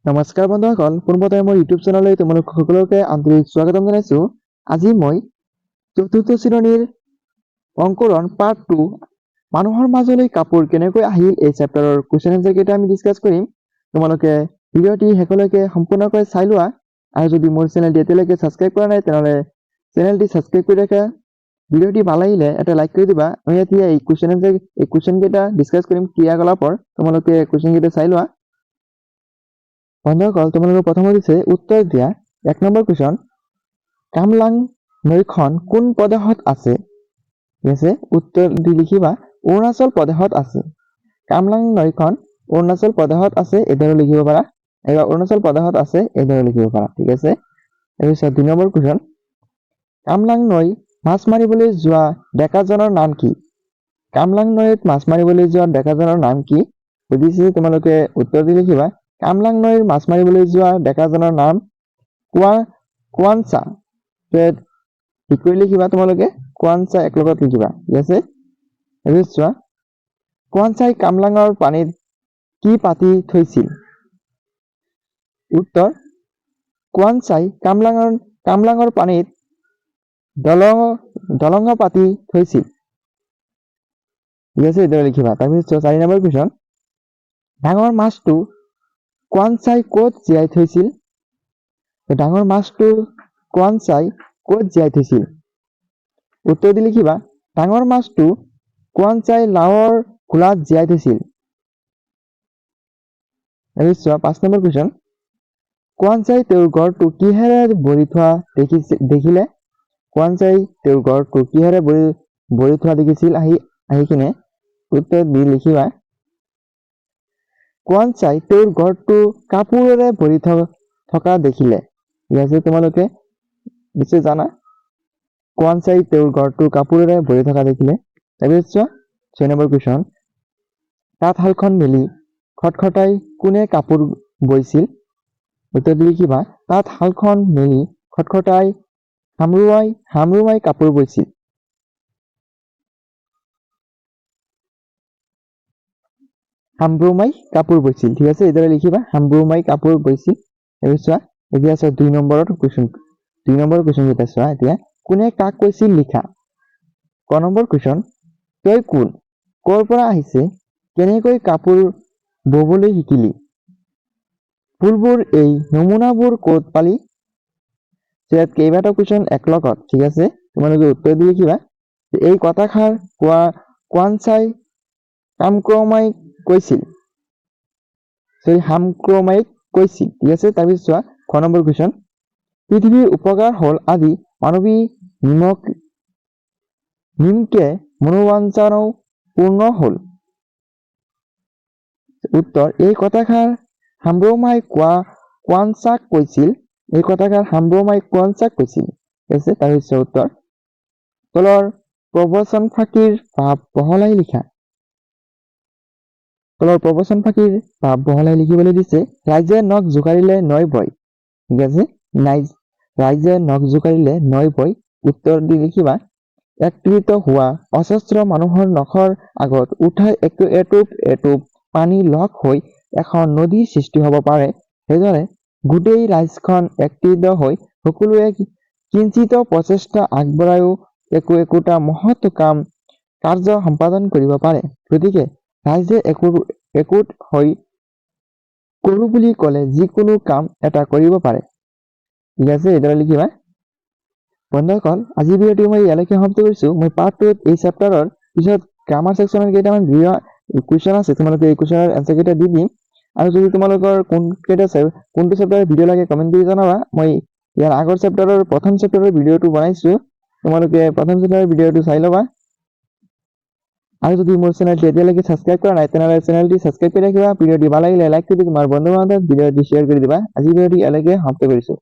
নমস্কাৰ বন্ধুসকল, পোনপ্ৰথমে মোৰ ইউটিউব চেনেললৈ তোমালোক সকলোকে আন্তৰিক স্বাগতম জনাইছো। আজি মই চতুৰ্থ শ্ৰেণীৰ অংকুৰণ পাৰ্ট 2 মানুহৰ মাজলৈ কাপোৰ কেনেকৈ আহিল এই চেপ্টাৰৰ কুৱেশ্যন এনসাৰ কেইটা আমি ডিসকাস কৰিম। তোমালোকে ভিডিঅ'টি শেষলৈকে সম্পূৰ্ণকৈ চাই লোৱা আৰু যদি মোৰ চেনেলটি এতিয়ালৈকে সাবস্ক্ৰাইব কৰা নাই তেনেহলে চেনেলটি সাবস্ক্ৰাইব কৰি ৰাখা। ভিডিঅ'টি ভাল লাগিলে এটা লাইক কৰি দিবা। আমি এতিয়া এই কুৱেশ্যন কেইটা ডিসকাস কৰিম ক্ৰিয়াকলাপৰ। তোমালোকে কুৱেশ্যন কেইটা চাই লোৱা। বন্ধুসকল, তোমালোকৰ প্ৰথমত দিছে উত্তৰ দিয়া। 1 নম্বৰ কুৱেশ্যন, কামলাং নৈখন কোন প্ৰদেশত আছে? ঠিক আছে, উত্তৰ দি লিখিবা অৰুণাচল প্ৰদেশত আছে। কামলাং নৈখন অৰুণাচল প্ৰদেশত আছে, এইদৰে লিখিব পাৰা। এবাৰ অৰুণাচল প্ৰদেশত আছে এইদৰে লিখিব পাৰা। ঠিক আছে, তাৰপিছত 2 নম্বৰ কুৱেশ্যন, কামলাং নৈ মাছ মাৰিবলৈ যোৱা ডেকাজনৰ নাম কি? কামলাং নৈত মাছ মাৰিবলৈ যোৱা ডেকাজনৰ নাম কি? সুধিছে, তোমালোকে উত্তৰ দি লিখিবা কামলাং নৈৰ মাছ মাৰিবলৈ যোৱা ডেকাজনৰ নাম কোৱানচা। ঠিক কৰি লিখিবা তোমালোকে কোৱানচা একলগত লিখিবা। ঠিক আছে, চোৱা কোৱানচাই কামলাঙৰ পানীত কি পাতি থৈছিল? উত্তৰ, কোৱানচাই কামলাঙৰ পানীত দলং পাতি থৈছিল। ঠিক আছে, এইদৰে লিখিবা। তাৰপিছত 4 নম্বৰ কুৱেশ্যন, ডাঙৰ মাছটো কোৱানচাই ক'ত জীয়াই থৈছিল? ডাঙৰ মাছটো কোৱানচাই ক'ত জীয়াই থৈছিল? উত্তৰ দি লিখিবা ডাঙৰ মাছটো কোৱানচাই লাওৰ খোলাত জীয়াই থৈছিল। তাৰপিছত 5 নম্বৰ কুৱেশ্যন, কোৱানচাই তেওঁৰ ঘৰটো কিহেৰে ভৰি থোৱা দেখিলে? কোৱানচাই তেওঁৰ ঘৰটো কিহেৰে ভৰি থোৱা দেখিছিল? আহি কিনে উত্তৰ দি লিখিবা কোৱানচাই তেওঁৰ ঘৰটো কাপোৰেৰে ভৰি থকা দেখিলে। ঠিক আছে, তোমালোকে নিশ্চয় জানা কোৱানচাই তেওঁৰ ঘৰটো কাপোৰেৰে ভৰি থকা দেখিলে। তাৰপিছত 6 নম্বৰ কুৱেশ্যন, তাঁতশালখন মেলি খটখটাই কোনে কাপোৰ বৈছিল? উত্তৰ দি লিখিবা তাঁতশালখন মেলি খটখটাই হামৰুৱাই কাপোৰ বৈছিল। হামব্ৰুমাই কাপোৰ বৈছিল। ঠিক আছে, এইদৰে লিখিবা হামব্ৰুমাই কাপোৰ বৈছিল। তাৰপিছত এতিয়া চোৱা 2 নম্বৰ কুৱেশ্যন কেইটা চোৱা। এতিয়া কোনে কাক কৈছিল লিখা। ক নম্বৰ কুৱেশ্যন, তই কোন, ক'ৰ পৰা আহিছে, কেনেকৈ কাপোৰ ববলৈ শিকিলি? ফুলবোৰ এই নমুনাবোৰ ক'ত পালি? ইয়াত কেইবাটাও কুৱেশ্যন একলগত। ঠিক আছে, তোমালোকে উত্তৰ দি লিখিবা এই কথাষাৰ কোৱানচাই হামক্ৰমাইক কৈছিল। ঠিক আছে, তাৰপিছত চোৱা 6 নম্বৰ কুৱেশ্যন, পৃথিৱীৰ উপকাৰ হল আদি মানৱী নিমকে মনোবাঞ্ছনাও পূৰ্ণ হল। উত্তৰ, এই কথাষাৰ হামব্ৰুমাই কোৱানচাক কৈছিল। এই কথাষাৰ হামব্ৰুমাই কোৱানচাক কৈছিল। ঠিক আছে, তাৰপিছত উত্তৰ, তলৰ প্ৰবচন ফাঁকিৰ ভাৱ বহলাই লিখা। তলৰ প্ৰবচন ফাঁকিৰ ভাৱ বহলাই লিখিবলৈ দিছে ৰাইজে নখ জোকাৰিলে নৈ বয়। ঠিক আছে, ৰাইজে নখ জোকাৰিলে নৈ বয়। উত্তৰ দি লিখিবা একত্ৰিত হোৱা অজস্ৰ মানুহৰ নখৰ আগত উঠাই এটুপ এটুপ পানী লগ হৈ এখন নদীৰ সৃষ্টি হ'ব পাৰে, সেইদৰে গোটেই ৰাইজখন একত্ৰিত হৈ সকলোৱে কিঞ্চিত প্ৰচেষ্টা আগবঢ়াইও একোটা মহৎ কাৰ্য সম্পাদন কৰিব পাৰে। গতিকে ৰাইজে একোট হৈ কৰো বুলি ক'লে যিকোনো কাম এটা কৰিব পাৰে। ঠিক আছে, এইদৰে লিখিবা। বন্ধুসকল, আজি ভিডিঅ'টো মই ইয়ালৈকে সমাপ্ত কৰিছো। মই পাৰ্ট 2 এই চেপ্টাৰৰ পিছত গ্ৰামাৰ সেকশ্যনৰ কেইটামান কুৱেশ্যন আছে, তোমালোকে এই কুৱেশ্যনৰ এনসাৰ কেইটা দি দিম। আৰু যদি তোমালোকৰ কোনটো চেপ্টাৰৰ ভিডিঅ' লাগে কমেণ্ট কৰি জনাবা। মই ইয়াৰ আগৰ চেপ্টাৰৰ প্ৰথম চেপ্টাৰৰ ভিডিঅ'টো বনাইছো, তোমালোকে প্ৰথম চেপ্টাৰৰ ভিডিঅ'টো চাই ল'বা। আৰু যদি মোৰ চেনেলটি এতিয়ালৈকে সাবস্ক্ৰাইব কৰা নাই তেনেহলে চেনেলটি সাবস্ক্ৰাইব কৰি ৰাখিবা। ভিডিঅ'টি ভাল লাগিলে লাইক কৰি তোমাৰ বন্ধু বান্ধৱক ভিডিঅ'টি শ্বেয়াৰ কৰি দিবা। আজি ভিডিঅ'টি ইয়ালৈকে সমাপ্ত কৰিছো।